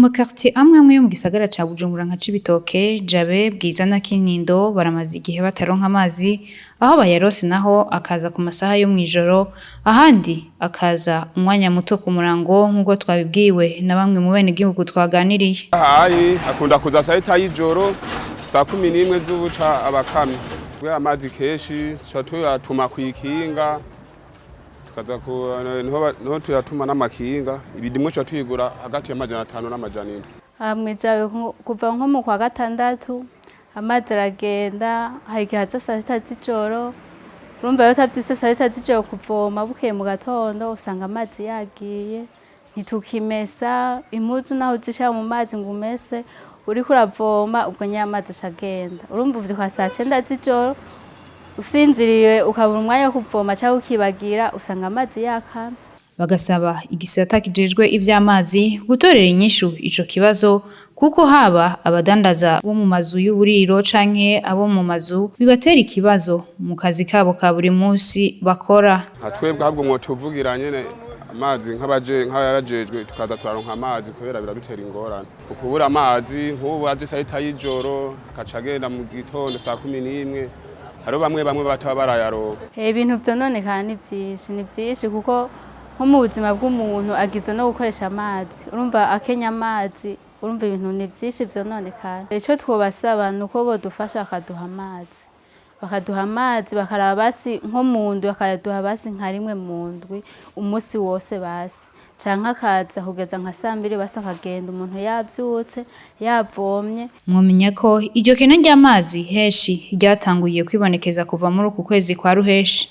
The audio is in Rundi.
makartier amwe yo mu gisagara ca Bujumbura nka Cibitoke, Jabe, Bwiza na Kinindo baramaze igihe bataronka amazi, aho bayarose naho akaza ku masaha yo mwijoro, ahandi akaza umwanya muto ku murango nk'uko twabibwiwe na bamwe mu bene igihugu twaganiriye. Hayi akunda kuza saa sita y'ijoro, saa 11 z'ubuca abakamyi. Twe amazi keshi tuyatuma kwikinga, tukaza niho tuyatuma n'amakinga, ibidimwe cyo tuyigura hagati ya 500 n'amajana 7. Mwijabe kuva nko mu kwa gatandatu amazi aragenda, hari haza saa sita z'ijoro, urumva yo utavyise saa sita z'ijoro kuvoma, bukeye mu gatondo usanga amazi yagiye, ntitukimesa impuzu naho zisha mu mazi ngo umese, uriko uravoma ubwo nyamazi acagenda. Urumva uvyuka saa 9 z'ijoro usinziriye ukabura umwanya wo kuvoma cyangwa ukibagira, usanga amazi yakana. Bagasaba igisata kijejwe ivy'amazi gutorera inyishu ico kibazo, kuko haba abadandaza bo mu mazu y'uburiro canke abo mu mazu bibatera ikibazo mu kazi kabo ka buri munsi bakora. Twebwe ahubwo mwo tuvugira nyene amazi nk'abajejwe tukaza turaronka amazi kubera birabitera ingorane. Ukubura amazi nk'ubu aje saa 7 y'ijoro akacagenda mu gitondo saa 11, haro bamwe bataba barayaronka. Ibintu vyononekana ni vyinshi kuko nko mu buzima bw'umuntu agizwe no gukoresha amazi, urumva akenya amazi, urumva ibintu ni vyinshi vyononekana. Ico twobasaba nuko bodufasha bakaduha amazi bakaraba basi nko mu ndwi, bakaduha basi nka rimwe mu ndwi umunsi wose basi, canke akaza kugeza nka 2:00 basi akagenda umuntu yavyutse yavomye. Mwomenya ko iryo kena ry'amazi heshi ryatanguye kwibonekeza kuva muri uku kwezi kwa Ruheshi.